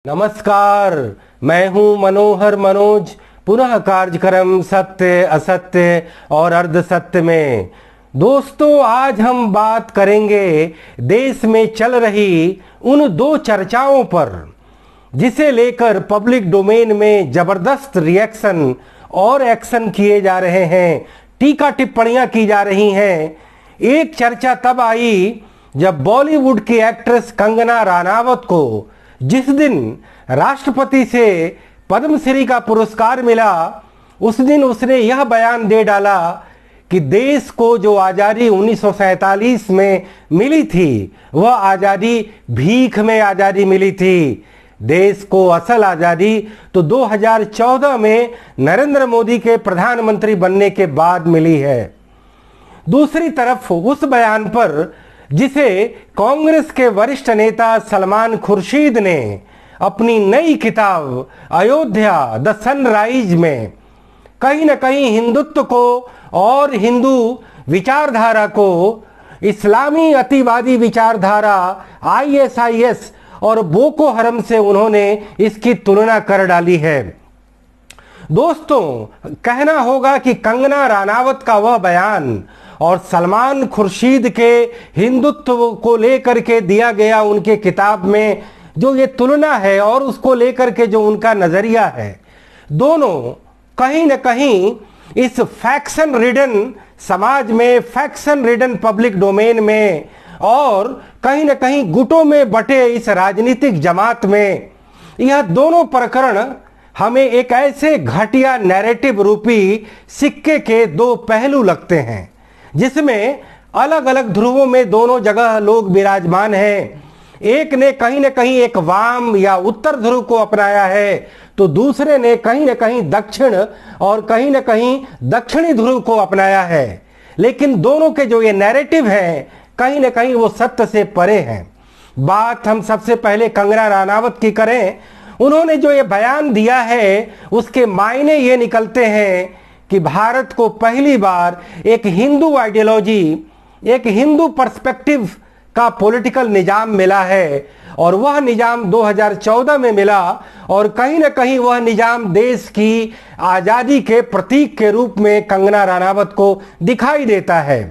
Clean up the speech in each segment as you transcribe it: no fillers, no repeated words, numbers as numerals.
नमस्कार, मैं हूं मनोहर मनोज, पुनः कार्यक्रम सत्य असत्य और अर्ध सत्य में। दोस्तों, आज हम बात करेंगे देश में चल रही उन दो चर्चाओं पर जिसे लेकर पब्लिक डोमेन में जबरदस्त रिएक्शन और एक्शन किए जा रहे हैं, टीका टिप्पणियां की जा रही हैं। एक चर्चा तब आई जब बॉलीवुड की एक्ट्रेस कंगना रानावत को जिस दिन राष्ट्रपति से पद्मश्री का पुरस्कार मिला, उस दिन उसने यह बयान दे डाला कि देश को जो आज़ादी 1947 में मिली थी, वह आज़ादी भीख में आज़ादी मिली थी। देश को असल आज़ादी तो 2014 में नरेंद्र मोदी के प्रधानमंत्री बनने के बाद मिली है। दूसरी तरफ उस बयान पर जिसे कांग्रेस के वरिष्ठ नेता सलमान खुर्शीद ने अपनी नई किताब अयोध्या द सनराइज में कहीं न कहीं हिंदुत्व को और हिंदू विचारधारा को इस्लामी अतिवादी विचारधारा आईएसआईएस और बोको हरम से उन्होंने इसकी तुलना कर डाली है। दोस्तों, कहना होगा कि कंगना रानावत का वह बयान और सलमान खुर्शीद के हिंदुत्व को लेकर के दिया गया उनके किताब में जो ये तुलना है और उसको लेकर के जो उनका नजरिया है, दोनों कहीं न कहीं इस फैक्शन रिडन समाज में, फैक्शन रिडन पब्लिक डोमेन में और कहीं न कहीं गुटों में बटे इस राजनीतिक जमात में, यह दोनों प्रकरण हमें एक ऐसे घटिया नैरेटिव रूपी सिक्के के दो पहलू लगते हैं जिसमें अलग अलग ध्रुवों में दोनों जगह लोग विराजमान हैं। एक ने कहीं न कहीं एक वाम या उत्तर ध्रुव को अपनाया है, तो दूसरे ने कहीं न कहीं दक्षिण और कहीं न कहीं दक्षिणी ध्रुव को अपनाया है। लेकिन दोनों के जो ये नैरेटिव हैं, कहीं न कहीं वो सत्य से परे हैं। बात हम सबसे पहले कंगना रानावत की करें। उन्होंने जो ये बयान दिया है उसके मायने ये निकलते हैं कि भारत को पहली बार एक हिंदू आइडियोलॉजी, एक हिंदू पर्सपेक्टिव का पॉलिटिकल निजाम मिला है और वह निजाम 2014 में मिला और कहीं न कहीं वह निजाम देश की आज़ादी के प्रतीक के रूप में कंगना रानावत को दिखाई देता है।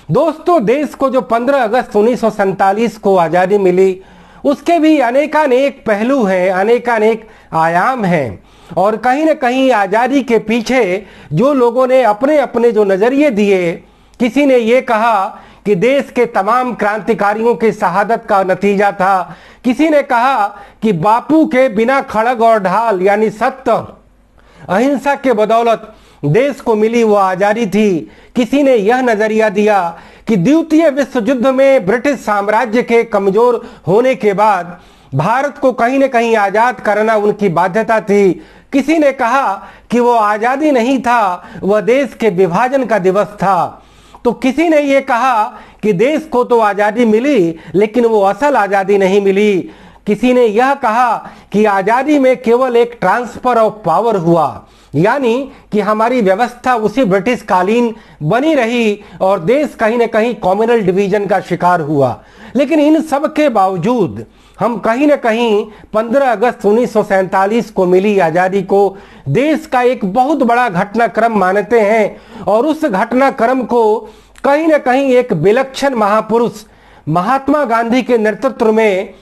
दोस्तों, देश को जो 15 अगस्त 1947 को आज़ादी मिली, उसके भी अनेकानेक पहलू हैं, अनेकानेक आयाम हैं और कहीं न कहीं आज़ादी के पीछे जो लोगों ने अपने अपने जो नज़रिए दिए, किसी ने ये कहा कि देश के तमाम क्रांतिकारियों की शहादत का नतीजा था, किसी ने कहा कि बापू के बिना खड़ग और ढाल यानी सत्य अहिंसा के बदौलत देश को मिली वो आज़ादी थी। किसी ने यह नज़रिया दिया कि द्वितीय विश्व युद्ध में ब्रिटिश साम्राज्य के कमज़ोर होने के बाद भारत को कहीं न कहीं आज़ाद करना उनकी बाध्यता थी। किसी ने कहा कि वो आज़ादी नहीं था, वह देश के विभाजन का दिवस था। तो किसी ने ये कहा कि देश को तो आज़ादी मिली लेकिन वो असल आज़ादी नहीं मिली। किसी ने यह कहा कि आज़ादी में केवल एक ट्रांसफर ऑफ पावर हुआ, यानी कि हमारी व्यवस्था उसी ब्रिटिश कालीन बनी रही और देश कहीं न कहीं कम्युनल डिवीजन का शिकार हुआ। लेकिन इन सब के बावजूद हम कहीं न कहीं 15 अगस्त 1947 को मिली आज़ादी को देश का एक बहुत बड़ा घटनाक्रम मानते हैं और उस घटनाक्रम को कहीं न कहीं एक विलक्षण महापुरुष महात्मा गांधी के नेतृत्व में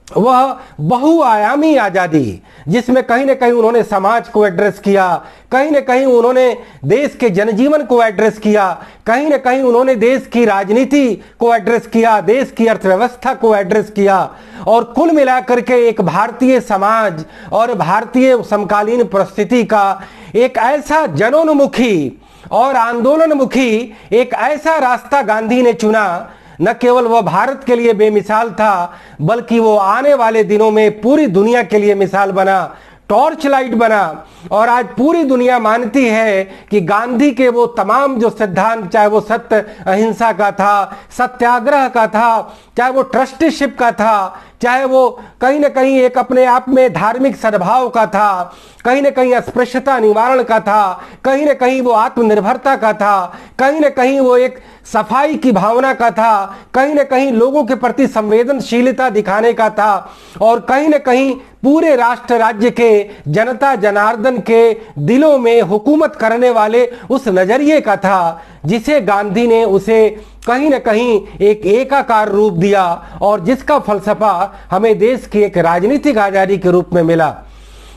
वह बहुआयामी आज़ादी, जिसमें कहीं न कहीं उन्होंने समाज को एड्रेस किया, कहीं न कहीं उन्होंने देश के जनजीवन को एड्रेस किया, कहीं न कहीं उन्होंने देश की राजनीति को एड्रेस किया, देश की अर्थव्यवस्था को एड्रेस किया और कुल मिलाकर के एक भारतीय समाज और भारतीय समकालीन परिस्थिति का एक ऐसा जनोन्मुखी और आंदोलनमुखी एक ऐसा रास्ता गांधी ने चुना। न केवल वह भारत के लिए बेमिसाल था, बल्कि वो आने वाले दिनों में पूरी दुनिया के लिए मिसाल बना, टॉर्च लाइट बना। और आज पूरी दुनिया मानती है कि गांधी के वो तमाम जो सिद्धांत, चाहे वो सत्य अहिंसा का था, सत्याग्रह का था, चाहे वो ट्रस्टीशिप का था, चाहे वो कहीं ना कहीं एक अपने आप में धार्मिक सद्भाव का था, कहीं ना कहीं अस्पृश्यता निवारण का था, कहीं ना कहीं वो आत्मनिर्भरता का था, कहीं ना कहीं वो एक सफाई की भावना का था, कहीं ना कहीं लोगों के प्रति संवेदनशीलता दिखाने का था, और कहीं ना कहीं पूरे राष्ट्र राज्य के जनता जनार्दन के दिलों में हुकूमत करने वाले उस नजरिए का था, जिसे गांधी ने उसे कहीं ना कहीं एक एकाकार रूप दिया और जिसका फलसफा हमें देश की एक राजनीतिक आजादी के रूप में मिला।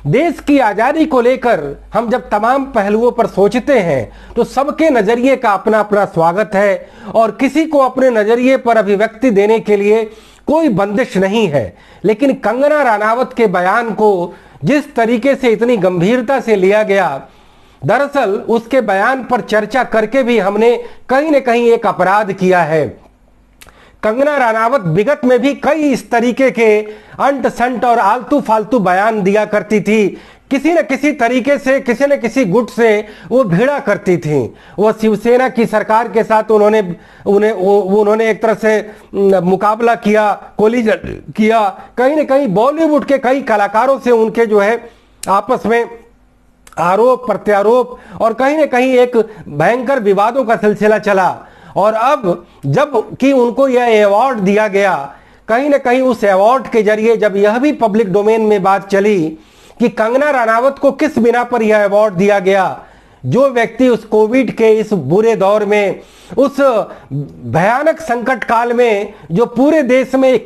देश की आजादी को लेकर हम जब तमाम पहलुओं पर सोचते हैं तो सबके नजरिए का अपना अपना स्वागत है और किसी को अपने नजरिए पर अभिव्यक्ति देने के लिए कोई बंदिश नहीं है। लेकिन कंगना रनावत के बयान को जिस तरीके से इतनी गंभीरता से लिया गया, दरअसल उसके बयान पर चर्चा करके भी हमने कहीं न कहीं एक अपराध किया है। कंगना रनावत विगत में भी कई इस तरीके के अंट संट और आलतू फालतू बयान दिया करती थी, किसी न किसी तरीके से किसी न किसी गुट से वो भिड़ा करती थी। वो शिवसेना की सरकार के साथ उन्होंने एक तरह से मुकाबला किया, कोलिजन किया, कहीं न कहीं बॉलीवुड के कई कलाकारों से उनके जो है आपस में आरोप प्रत्यारोप और कहीं न कहीं एक भयंकर विवादों का सिलसिला चला। और अब जब कि उनको यह अवार्ड दिया गया, कहीं न कहीं उस अवार्ड के जरिए जब यह भी पब्लिक डोमेन में बात चली कि कंगना रनावत को किस बिना पर यह अवार्ड दिया गया, जो व्यक्ति उस कोविड के इस बुरे दौर में, उस भयानक संकट काल में जो पूरे देश में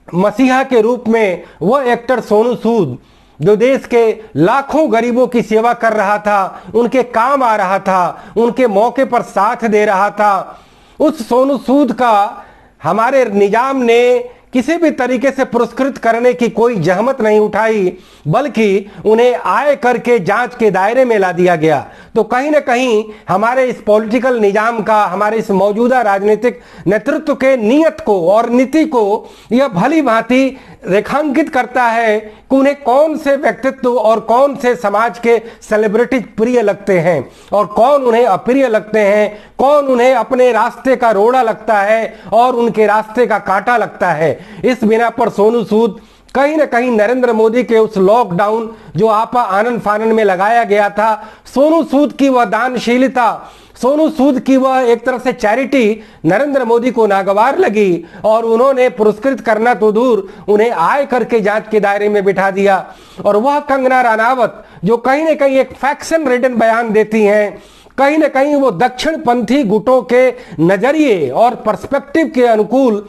मसीहा के रूप में वह एक्टर सोनू सूद जो देश के लाखों गरीबों की सेवा कर रहा था, उनके काम आ रहा था, उनके मौके पर साथ दे रहा था, उस सोनू सूद का हमारे निजाम ने किसी भी तरीके से पुरस्कृत करने की कोई जहमत नहीं उठाई, बल्कि उन्हें आय करके जांच के दायरे में ला दिया गया। तो कहीं ना कहीं हमारे इस पॉलिटिकल निजाम का, हमारे इस मौजूदा राजनीतिक नेतृत्व के नियत को और नीति को यह भली भांति रेखांकित करता है कि उन्हें कौन से व्यक्तित्व और कौन से समाज के सेलिब्रिटी प्रिय लगते हैं और कौन उन्हें अप्रिय लगते हैं, कौन उन्हें अपने रास्ते का रोड़ा लगता है और उनके रास्ते का कांटा लगता है। इस बिना पर सोनू सूद कहीं ना कहीं नरेंद्र मोदी के उस लॉकडाउन जो आपा आनन फानन में लगाया गया था, सोनू सूद की वह दानशीलता, सोनू सूद की वह एक तरह से चैरिटी नरेंद्र मोदी को नागवार लगी और उन्होंने पुरस्कृत करना तो दूर, उन्हें आय करके जांच के दायरे में बिठा दिया। और वह कंगना रनावत जो कहीं ना कहीं एक फैक्शन रिडन बयान देती हैं, कहीं ना कहीं वो दक्षिणपंथी गुटों के नजरिए और पर्सपेक्टिव के अनुकूल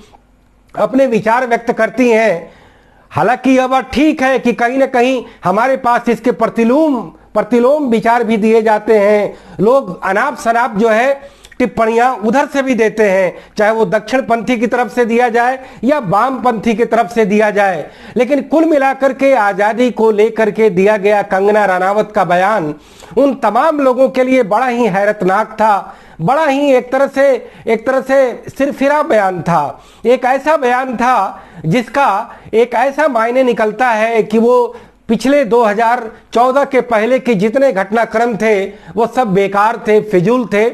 अपने विचार व्यक्त करती हैं। हालांकि यह बात ठीक है कि कहीं ना कहीं हमारे पास इसके प्रतिलोम विचार भी दिए जाते हैं। लोग अनाप शनाप जो है टिप्पणियां उधर से भी देते हैं, चाहे वो दक्षिणपंथी की तरफ से दिया जाए या वामपंथी की तरफ से दिया जाए। लेकिन कुल मिलाकर के आजादी को लेकर के दिया गया कंगना रनावत का बयान उन तमाम लोगों के लिए बड़ा ही हैरतनाक था, बड़ा ही एक तरह से सिरफिरा बयान था। एक ऐसा बयान था जिसका एक ऐसा मायने निकलता है कि वो पिछले 2014 के पहले के जितने घटनाक्रम थे वो सब बेकार थे, फिजूल थे,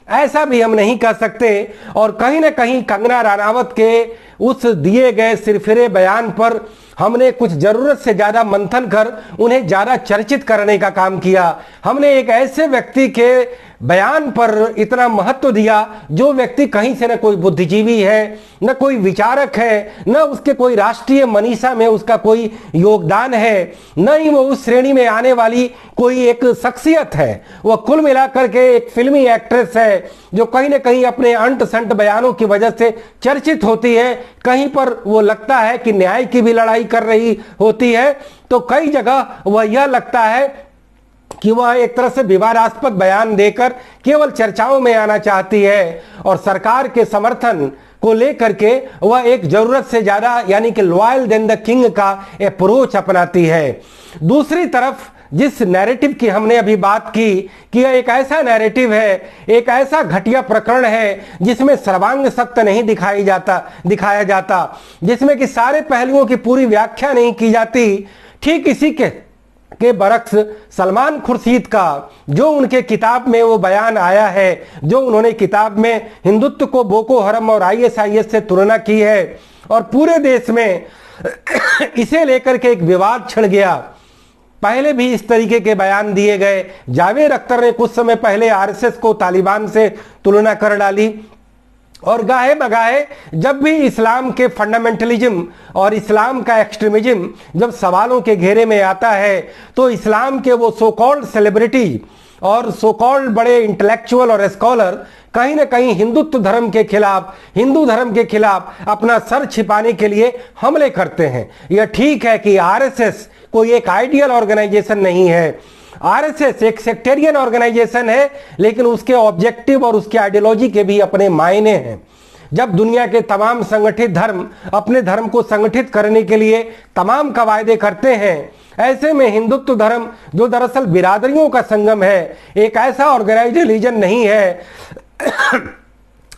ऐसा भी हम नहीं कह सकते। और कहीं ना कहीं कंगना रनावत के उस दिए गए सिरफिरे बयान पर हमने कुछ जरूरत से ज्यादा मंथन कर उन्हें ज्यादा चर्चित करने का काम किया। हमने एक ऐसे व्यक्ति के बयान पर इतना महत्व दिया जो व्यक्ति कहीं से न कोई बुद्धिजीवी है, न कोई विचारक है, न उसके कोई राष्ट्रीय मनीषा में उसका कोई योगदान है, न ही वो उस श्रेणी में आने वाली कोई एक शख्सियत है। वह कुल मिलाकर के एक फिल्मी एक्ट्रेस है जो कहीं न कहीं अपने अंट संट बयानों की वजह से चर्चित होती है। कहीं पर वो लगता है कि न्याय की भी लड़ाई कर रही होती है, तो कई जगह वह यह लगता है कि वह एक तरह से विवादास्पद बयान देकर केवल चर्चाओं में आना चाहती है और सरकार के समर्थन को लेकर के वह एक जरूरत से ज्यादा यानी कि लॉयल देन द किंग का अप्रोच अपनाती है। दूसरी तरफ जिस नैरेटिव की हमने अभी बात की कि यह एक ऐसा नैरेटिव है, एक ऐसा घटिया प्रकरण है जिसमें सर्वांग सत्य नहीं दिखाया जाता, जिसमें कि सारे पहलुओं की पूरी व्याख्या नहीं की जाती। ठीक इसी के बरक्स सलमान खुर्शीद का जो उनके किताब में वो बयान आया है, जो उन्होंने किताब में हिंदुत्व को बोको हरम और ISIS से तुलना की है और पूरे देश में इसे लेकर के एक विवाद छिड़ गया। पहले भी इस तरीके के बयान दिए गए। जावेद अख्तर ने कुछ समय पहले आरएसएस को तालिबान से तुलना कर डाली, और गाहे बगाहे जब भी इस्लाम के फंडामेंटलिज्म और इस्लाम का एक्सट्रीमिज्म जब सवालों के घेरे में आता है, तो इस्लाम के वो सो कॉल्ड सेलिब्रिटी और सो कॉल्ड बड़े इंटेलेक्चुअल और स्कॉलर कहीं ना कहीं हिंदुत्व धर्म के खिलाफ, हिंदू धर्म के खिलाफ अपना सर छिपाने के लिए हमले करते हैं। यह ठीक है कि आरएसएस कोई एक आइडियल ऑर्गेनाइजेशन नहीं है। आरएसएस एक सेक्टेरियन ऑर्गेनाइजेशन है, लेकिन उसके ऑब्जेक्टिव और उसके आइडियोलॉजी के भी अपने मायने हैं। जब दुनिया के तमाम संगठित धर्म अपने धर्म को संगठित करने के लिए तमाम कवायदे करते हैं, ऐसे में हिंदुत्व धर्म जो दरअसल बिरादरियों का संगम है, एक ऐसा ऑर्गेनाइज्ड रिलीजन नहीं है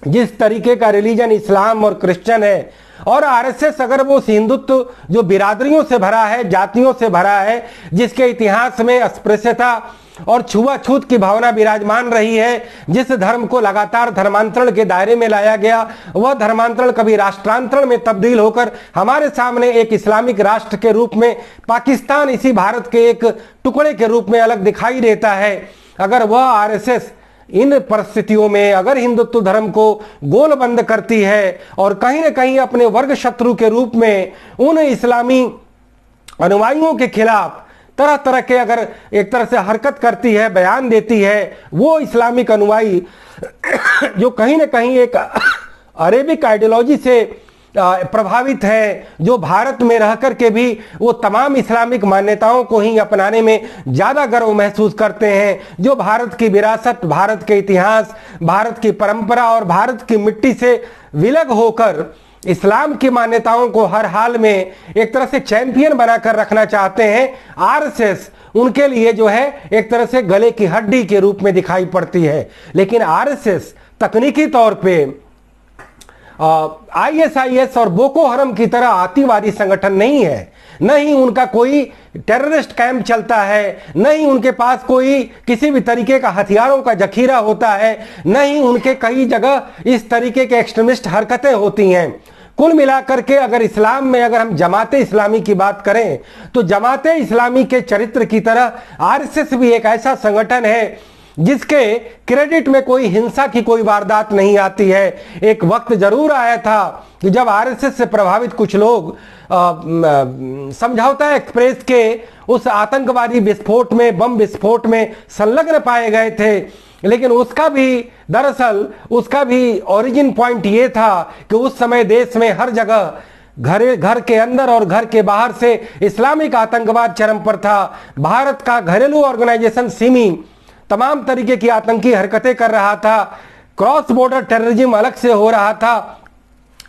जिस तरीके का रिलीजन इस्लाम और क्रिश्चियन है। और आरएसएस अगर वो हिंदुत्व जो बिरादरियों से भरा है, जातियों से भरा है, जिसके इतिहास में अस्पृश्यता और छुआछूत की भावना विराजमान रही है, जिस धर्म को लगातार धर्मांतरण के दायरे में लाया गया, वह धर्मांतरण कभी राष्ट्रांतरण में तब्दील होकर हमारे सामने एक इस्लामिक राष्ट्र के रूप में पाकिस्तान इसी भारत के एक टुकड़े के रूप में अलग दिखाई देता है। अगर वह आरएसएस इन परिस्थितियों में अगर हिंदुत्व धर्म को गोल बंद करती है और कहीं ना कहीं अपने वर्ग शत्रु के रूप में उन इस्लामी अनुयायियों के खिलाफ तरह तरह के अगर एक तरह से हरकत करती है, बयान देती है, वो इस्लामिक अनुयायी जो कहीं ना कहीं एक अरेबिक आइडियोलॉजी से प्रभावित है, जो भारत में रह करके भी वो तमाम इस्लामिक मान्यताओं को ही अपनाने में ज़्यादा गर्व महसूस करते हैं, जो भारत की विरासत, भारत के इतिहास, भारत की परंपरा और भारत की मिट्टी से विलग होकर इस्लाम की मान्यताओं को हर हाल में एक तरह से चैंपियन बनाकर रखना चाहते हैं। आरएसएस उनके लिए जो है एक तरह से गले की हड्डी के रूप में दिखाई पड़ती है। लेकिन आरएसएस तकनीकी तौर पे आईएसआईएस और बोको हरम की तरह आतंकवादी संगठन नहीं है। न ही उनका कोई टेररिस्ट कैंप चलता है, न ही उनके पास कोई किसी भी तरीके का हथियारों का जखीरा होता है, न ही उनके कई जगह इस तरीके के एक्सट्रीमिस्ट हरकतें होती हैं। कुल मिलाकर के अगर इस्लाम में अगर हम जमाते इस्लामी की बात करें, तो जमाते इस्लामी के चरित्र की तरह आरएसएस भी एक ऐसा संगठन है जिसके क्रेडिट में कोई हिंसा की कोई वारदात नहीं आती है। एक वक्त जरूर आया था कि जब आरएसएस से प्रभावित कुछ लोग समझौता एक्सप्रेस के उस आतंकवादी विस्फोट में, बम विस्फोट में संलग्न पाए गए थे, लेकिन उसका भी ओरिजिन पॉइंट ये था कि उस समय देश में हर जगह घर के अंदर और घर के बाहर से इस्लामिक आतंकवाद चरम पर था। भारत का घरेलू ऑर्गेनाइजेशन सिमी तमाम तरीके की आतंकी हरकतें कर रहा था, क्रॉस बॉर्डर टेररिज्म अलग से हो रहा था।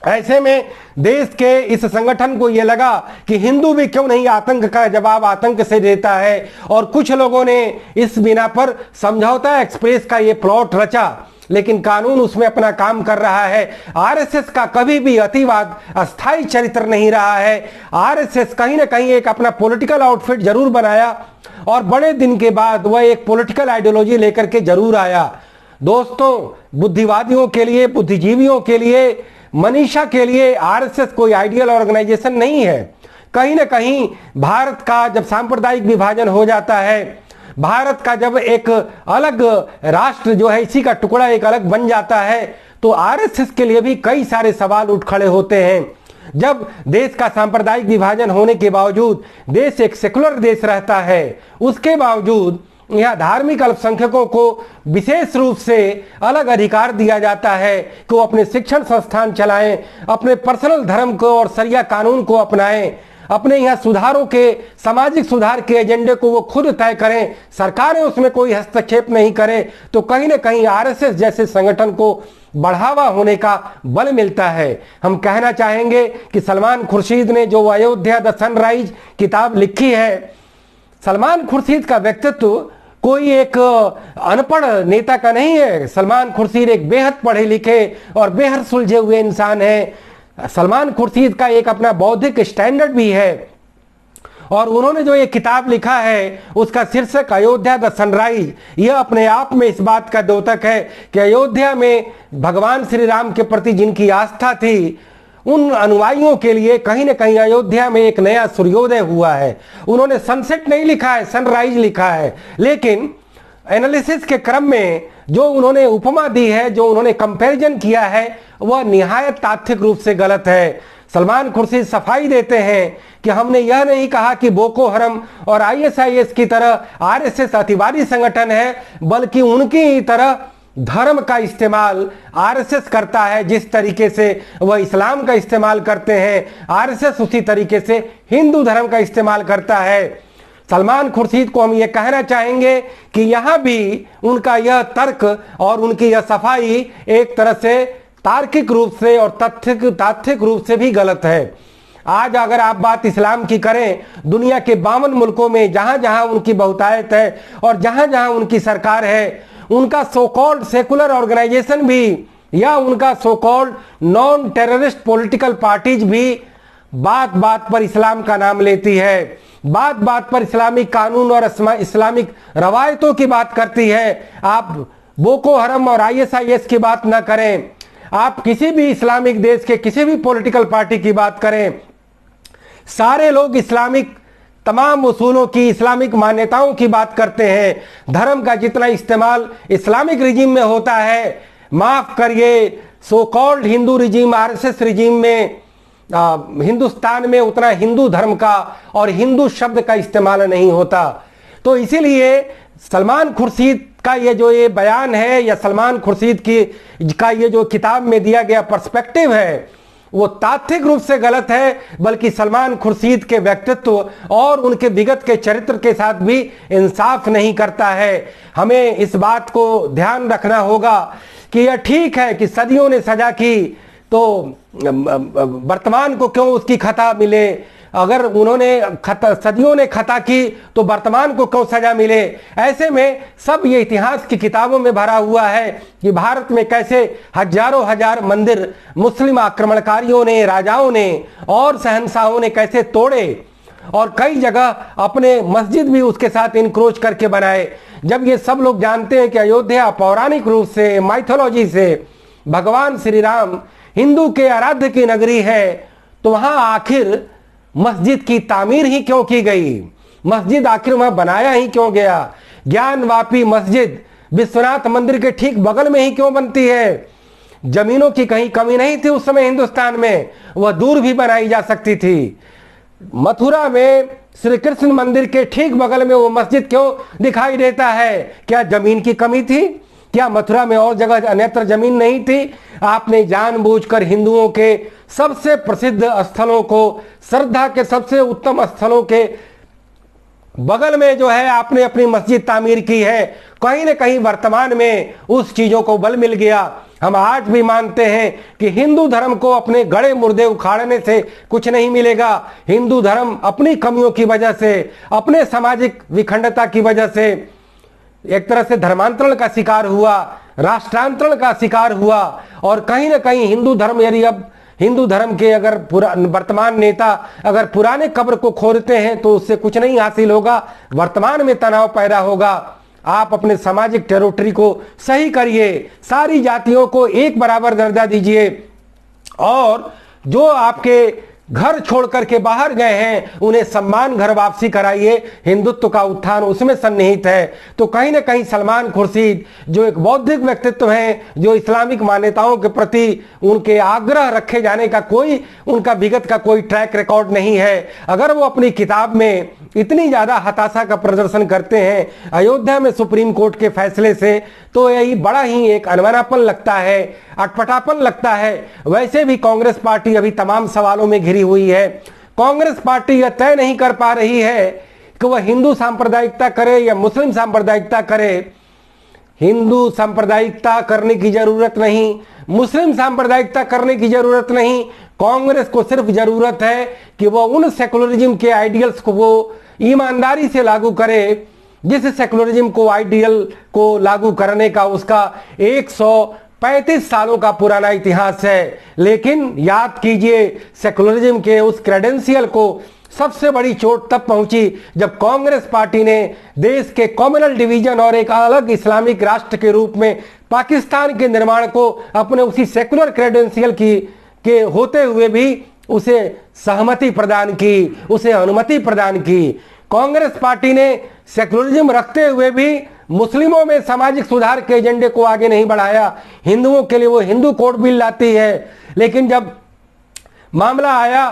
ऐसे में देश के इस संगठन को यह लगा कि हिंदू भी क्यों नहीं आतंक का जवाब आतंक से देता है, और कुछ लोगों ने इस बिना पर समझौता एक्सप्रेस का ये प्लॉट रचा, लेकिन कानून उसमें अपना काम कर रहा है। आरएसएस का कभी भी अतिवाद अस्थायी चरित्र नहीं रहा है। आरएसएस कहीं ना कहीं एक अपना पॉलिटिकल आउटफिट जरूर बनाया और बड़े दिन के बाद वह एक पॉलिटिकल आइडियोलॉजी लेकर के जरूर आया। दोस्तों, बुद्धिवादियों के लिए, बुद्धिजीवियों के लिए, मनीषा के लिए आरएसएस कोई आइडियल ऑर्गेनाइजेशन नहीं है। कहीं ना कहीं भारत का जब सांप्रदायिक विभाजन हो जाता है, भारत का जब एक अलग राष्ट्र जो है इसी का टुकड़ा एक अलग बन जाता है, तो आरएसएस के लिए भी कई सारे सवाल उठ खड़े होते हैं। जब देश का सांप्रदायिक विभाजन होने के बावजूद देश एक सेकुलर देश रहता है, उसके बावजूद यहाँ धार्मिक अल्पसंख्यकों को विशेष रूप से अलग अधिकार दिया जाता है कि वो अपने शिक्षण संस्थान चलाएं, अपने पर्सनल धर्म को और शरिया कानून को अपनाएं, अपने यहाँ सुधारों के, सामाजिक सुधार के एजेंडे को वो खुद तय करें, सरकारें उसमें कोई हस्तक्षेप नहीं करें। तो कहीं ना कहीं आरएसएस जैसे संगठन को बढ़ावा होने का बल मिलता है। हम कहना चाहेंगे कि सलमान खुर्शीद ने जो अयोध्या द सनराइज किताब लिखी है, सलमान खुर्शीद का व्यक्तित्व कोई एक अनपढ़ नेता का नहीं है। सलमान खुर्शीद एक बेहद पढ़े लिखे और बेहद सुलझे हुए इंसान है। सलमान खुर्शीद का एक अपना बौद्धिक स्टैंडर्ड भी है, और उन्होंने जो ये किताब लिखा है उसका शीर्षक अयोध्या द सनराइज, यह अपने आप में इस बात का द्योतक है कि अयोध्या में भगवान श्री राम के प्रति जिनकी आस्था थी उन अनुयायियों के लिए कहीं ना कहीं अयोध्या में एक नया सूर्योदय हुआ है। उन्होंने सनसेट नहीं लिखा है, सनराइज लिखा है, लेकिन एनालिसिस के क्रम में जो उन्होंने उपमा दी है, जो उन्होंने कंपैरिजन किया है, वह निहायत तात्विक रूप से गलत है। सलमान खुर्शीद सफाई देते हैं कि हमने यह नहीं कहा कि बोको हरम और आईएसआईएस की तरह आरएसएस अतिवादी संगठन है, बल्कि उनकी ही तरह धर्म का इस्तेमाल आरएसएस करता है। जिस तरीके से वह इस्लाम का इस्तेमाल करते हैं, आरएसएस उसी तरीके से हिंदू धर्म का इस्तेमाल करता है। सलमान खुर्शीद को हम ये कहना चाहेंगे कि यहां भी उनका यह तर्क और उनकी यह सफाई एक तरह से तार्किक रूप से और तात्विक रूप से भी गलत है। आज अगर आप बात इस्लाम की करें, दुनिया के 52 मुल्कों में जहां जहां उनकी बहुतायत है और जहां जहां उनकी सरकार है, उनका सो कॉल्ड सेकुलर ऑर्गेनाइजेशन भी या उनका so called non terrorist political parties भी बात बात पर इस्लाम का नाम लेती है, बात बात पर इस्लामिक कानून और इस्लामिक रवायतों की बात करती है। आप बोको हरम और आईएसआईएस की बात ना करें, आप किसी भी इस्लामिक देश के किसी भी पॉलिटिकल पार्टी की बात करें, सारे लोग इस्लामिक तमाम उसूलों की, इस्लामिक मान्यताओं की बात करते हैं। धर्म का जितना इस्तेमाल इस्लामिक रिजीम में होता है, माफ करिए so called Hindu regime, RSS regime में, हिंदुस्तान में उतना हिंदू धर्म का और हिंदू शब्द का इस्तेमाल नहीं होता। तो इसीलिए सलमान खुर्शीद का ये जो ये बयान है, या सलमान खुर्शीद का ये जो किताब में दिया गया पर्सपेक्टिव है, वो तात्विक रूप से गलत है, बल्कि सलमान खुर्शीद के व्यक्तित्व और उनके विगत के चरित्र के साथ भी इंसाफ नहीं करता है। हमें इस बात को ध्यान रखना होगा कि यह ठीक है कि सदियों ने सजा की तो वर्तमान को क्यों उसकी खता मिले, अगर उन्होंने सदियों ने खता की तो वर्तमान को क्यों सजा मिले। ऐसे में सब ये इतिहास की किताबों में भरा हुआ है कि भारत में कैसे हजारों हजार मंदिर मुस्लिम आक्रमणकारियों ने, राजाओं ने और शहंशाहों ने कैसे तोड़े, और कई जगह अपने मस्जिद भी उसके साथ इनक्रोच करके बनाए। जब ये सब लोग जानते हैं कि अयोध्या पौराणिक रूप से, माइथोलॉजी से भगवान श्री राम हिंदू के आराध्य की नगरी है, तो वहां आखिर मस्जिद की तामीर ही क्यों की गई, मस्जिद आखिर वहां बनाया ही क्यों गया। ज्ञानवापी मस्जिद विश्वनाथ मंदिर के ठीक बगल में ही क्यों बनती है। जमीनों की कहीं कमी नहीं थी उस समय हिंदुस्तान में, वह दूर भी बनाई जा सकती थी। मथुरा में श्री कृष्ण मंदिर के ठीक बगल में वो मस्जिद क्यों दिखाई देता है, क्या जमीन की कमी थी, क्या मथुरा में और जगह अन्यत्र जमीन नहीं थी। आपने जानबूझकर हिंदुओं के सबसे प्रसिद्ध स्थलों को, श्रद्धा के सबसे उत्तम स्थलों के बगल में जो है आपने अपनी मस्जिद तामीर की है। कहीं न कहीं वर्तमान में उस चीजों को बल मिल गया। हम आज भी मानते हैं कि हिंदू धर्म को अपने गड़े मुर्दे उखाड़ने से कुछ नहीं मिलेगा। हिंदू धर्म अपनी कमियों की वजह से, अपने सामाजिक विखंडता की वजह से एक तरह से धर्मांतरण का शिकार हुआ, राष्ट्रांतरण का शिकार हुआ। और कहीं ना कहीं हिंदू धर्म, यदि अब हिंदू धर्म के अगर वर्तमान नेता अगर पुराने कब्र को खोदते हैं तो उससे कुछ नहीं हासिल होगा, वर्तमान में तनाव पैदा होगा। आप अपने सामाजिक टेरिटरी को सही करिए, सारी जातियों को एक बराबर दर्जा दीजिए, और जो आपके घर छोड़ करके बाहर गए हैं उन्हें सम्मान घर वापसी कराइए। हिंदुत्व का उत्थान उसमें सन्निहित है। तो कहीं ना कहीं सलमान खुर्शीद जो एक बौद्धिक व्यक्तित्व हैं, जो इस्लामिक मान्यताओं के प्रति उनके आग्रह रखे जाने का कोई उनका विगत का कोई ट्रैक रिकॉर्ड नहीं है, अगर वो अपनी किताब में इतनी ज्यादा हताशा का प्रदर्शन करते हैं अयोध्या में सुप्रीम कोर्ट के फैसले से, तो यही बड़ा ही एक अनबनापन लगता है, अटपटापन लगता है। वैसे भी कांग्रेस पार्टी अभी तमाम सवालों में घिरी हुई है। कांग्रेस पार्टी यह तय नहीं कर पा रही है कि वह हिंदू सांप्रदायिकता करे या मुस्लिम सांप्रदायिकता करे। हिंदू सांप्रदायिकता करने की जरूरत नहीं, मुस्लिम सांप्रदायिकता करने की जरूरत नहीं। कांग्रेस को सिर्फ जरूरत है कि वह उन सेकुलरिज्म के आइडियल्स को वो ईमानदारी से लागू करे, जिस सेकुलरिज्म को आइडियल को लागू करने का उसका 135 सालों का पुराना इतिहास है। लेकिन याद कीजिए, सेकुलरिज्म के उस क्रेडेंशियल को सबसे बड़ी चोट तब पहुंची जब कांग्रेस पार्टी ने देश के कम्युनल डिवीजन और एक अलग इस्लामिक राष्ट्र के रूप में पाकिस्तान के निर्माण को अपने उसी सेकुलर क्रेडेंशियल के होते हुए भी उसे सहमति प्रदान की, उसे अनुमति प्रदान की। कांग्रेस पार्टी ने सेकुलरिज्म रखते हुए भी मुस्लिमों में सामाजिक सुधार के एजेंडे को आगे नहीं बढ़ाया। हिंदुओं के लिए वो हिंदू कोड बिल लाती है, लेकिन जब मामला आया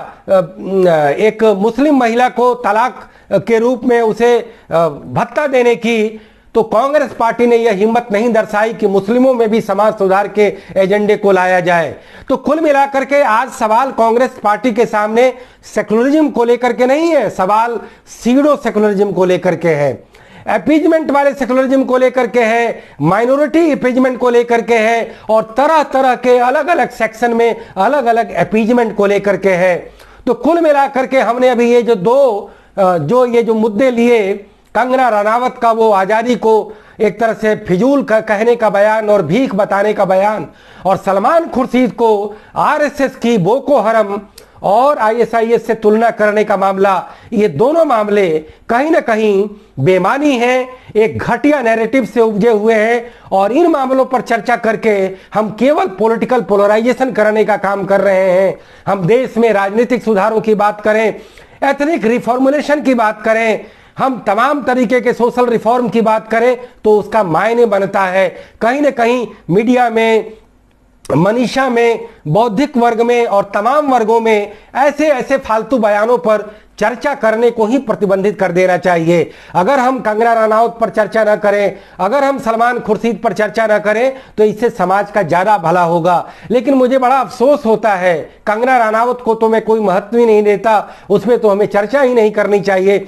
एक मुस्लिम महिला को तलाक के रूप में उसे भत्ता देने की, तो कांग्रेस पार्टी ने यह हिम्मत नहीं दर्शाई कि मुस्लिमों में भी समाज सुधार के एजेंडे को लाया जाए। तो कुल मिलाकर के आज सवाल कांग्रेस पार्टी के सामने सेकुलरिज्म को लेकर के नहीं है, सवाल सीडो सेकुलरिज्म को लेकर के है, अपीजमेंट वाले सेकुलरिज्म को लेकर के है, माइनॉरिटी अपीजमेंट को लेकर के है, और तरह तरह के अलग अलग सेक्शन में अलग अलग अपीजमेंट को लेकर के है। तो कुल मिलाकर के हमने अभी ये जो मुद्दे लिए, कंगना रनावत का वो आज़ादी को एक तरह से फिजूल कहने का बयान और भीख बताने का बयान, और सलमान खुर्शीद को आरएसएस की बोको हरम और आईएसआईएस से तुलना करने का मामला, ये दोनों मामले कहीं ना कहीं बेमानी हैं, एक घटिया नैरेटिव से उपजे हुए हैं, और इन मामलों पर चर्चा करके हम केवल पॉलिटिकल पोलराइजेशन करने का काम कर रहे हैं। हम देश में राजनीतिक सुधारों की बात करें, एथनिक रिफॉर्मुलेशन की बात करें, हम तमाम तरीके के सोशल रिफॉर्म की बात करें, तो उसका मायने बनता है कहीं ना कहीं मीडिया में, मनीषा में, बौद्धिक वर्ग में और तमाम वर्गों में ऐसे फालतू बयानों पर चर्चा करने को ही प्रतिबंधित कर देना चाहिए। अगर हम कंगना रनावत पर चर्चा न करें, अगर हम सलमान खुर्शीद पर चर्चा न करें, तो इससे समाज का ज्यादा भला होगा। लेकिन मुझे बड़ा अफसोस होता है, कंगना रनावत को तो मैं कोई महत्व ही नहीं देता, उसमें तो हमें चर्चा ही नहीं करनी चाहिए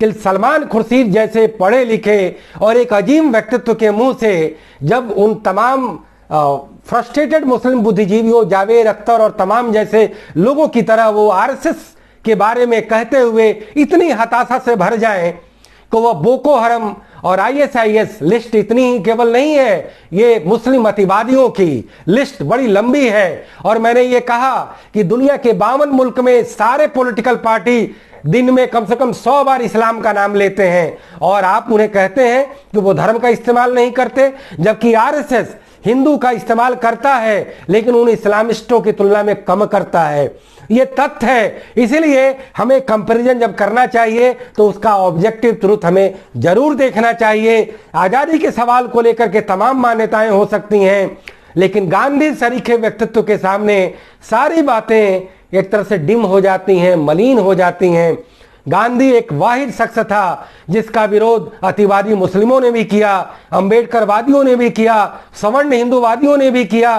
कि सलमान खुर्शीद जैसे पढ़े लिखे और एक अजीम व्यक्तित्व के मुंह से जब उन तमाम फ्रस्ट्रेटेड मुस्लिम बुद्धिजीवियों, जावेद अख्तर और तमाम जैसे लोगों की तरह वो आरएसएस के बारे में कहते हुए इतनी हताशा से भर जाएं कि वह बोको हरम और आईएसआईएस लिस्ट इतनी ही केवल नहीं है, ये मुस्लिम अतिवादियों की लिस्ट बड़ी लंबी है। और मैंने ये कहा कि दुनिया के 52 मुल्क में सारे पॉलिटिकल पार्टी दिन में कम से कम 100 बार इस्लाम का नाम लेते हैं, और आप उन्हें कहते हैं कि वो धर्म का इस्तेमाल नहीं करते, जबकि आरएसएस हिंदू का इस्तेमाल करता है लेकिन उन इस्लामिस्टों की तुलना में कम करता है। ये तथ्य है, इसीलिए हमें कंपैरिजन जब करना चाहिए तो उसका ऑब्जेक्टिव ट्रुथ हमें जरूर देखना चाहिए। आजादी के सवाल को लेकर के तमाम मान्यताएं हो सकती हैं, लेकिन गांधी सरीखे व्यक्तित्व के सामने सारी बातें एक तरह से डिम हो जाती हैं, मलिन हो जाती हैं। गांधी एक वाहिद शख्स था जिसका विरोध अतिवादी मुस्लिमों ने भी किया, अंबेडकरवादियों ने भी किया, सवर्ण हिंदूवादियों ने भी किया,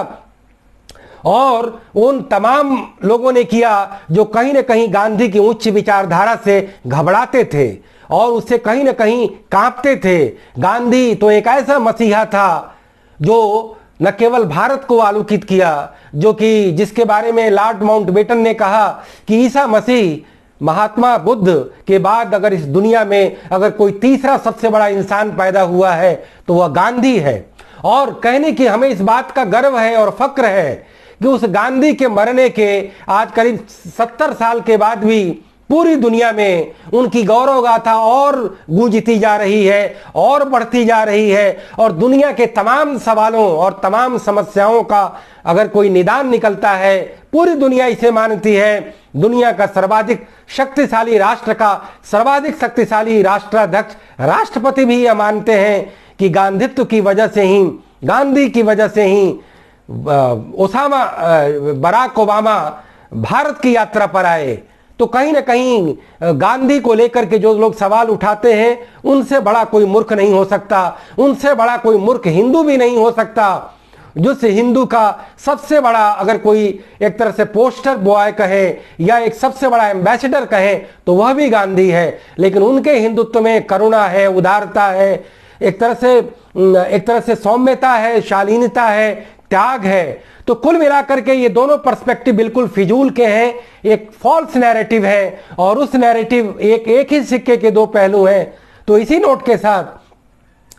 और उन तमाम लोगों ने किया जो कहीं न कहीं गांधी की उच्च विचारधारा से घबराते थे और उससे कहीं न कहीं कांपते थे। गांधी तो एक ऐसा मसीहा था जो न केवल भारत को आलोकित किया, जो कि जिसके बारे में लॉर्ड माउंटबेटन ने कहा कि ईसा मसीह महात्मा बुद्ध के बाद अगर इस दुनिया में अगर कोई तीसरा सबसे बड़ा इंसान पैदा हुआ है तो वह गांधी है। और कहने की हमें इस बात का गर्व है और फक्र है कि उस गांधी के मरने के आज करीब 70 साल के बाद भी पूरी दुनिया में उनकी गौरव गाथा और गूंजती जा रही है और बढ़ती जा रही है, और दुनिया के तमाम सवालों और तमाम समस्याओं का अगर कोई निदान निकलता है, पूरी दुनिया इसे मानती है। दुनिया का सर्वाधिक शक्तिशाली राष्ट्र का सर्वाधिक शक्तिशाली राष्ट्राध्यक्ष राष्ट्रपति भी यह मानते हैं कि गांधीत्व की वजह से ही, गांधी की वजह से ही बराक ओबामा भारत की यात्रा पर आए। तो कहीं ना कहीं गांधी को लेकर के जो लोग सवाल उठाते हैं उनसे बड़ा कोई मूर्ख नहीं हो सकता, उनसे बड़ा कोई मूर्ख हिंदू भी नहीं हो सकता। जिस हिंदू का सबसे बड़ा अगर कोई एक तरह से पोस्टर बॉय कहे या एक सबसे बड़ा एम्बेसडर कहे तो वह भी गांधी है, लेकिन उनके हिंदुत्व में करुणा है, उदारता है, एक तरह से सौम्यता है, शालीनता है, त्याग है। तो कुल मिलाकर के ये दोनों पर्सपेक्टिव बिल्कुल फिजूल के हैं, एक फॉल्स नैरेटिव है और उस नैरेटिव एक ही सिक्के के दो पहलू हैं। तो इसी नोट के साथ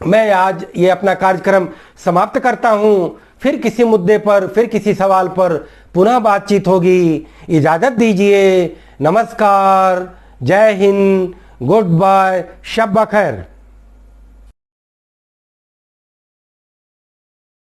मैं आज ये अपना कार्यक्रम समाप्त करता हूं। फिर किसी मुद्दे पर, फिर किसी सवाल पर पुनः बातचीत होगी। इजाजत दीजिए। नमस्कार, जय हिंद, गुड बाय, शब बखैर।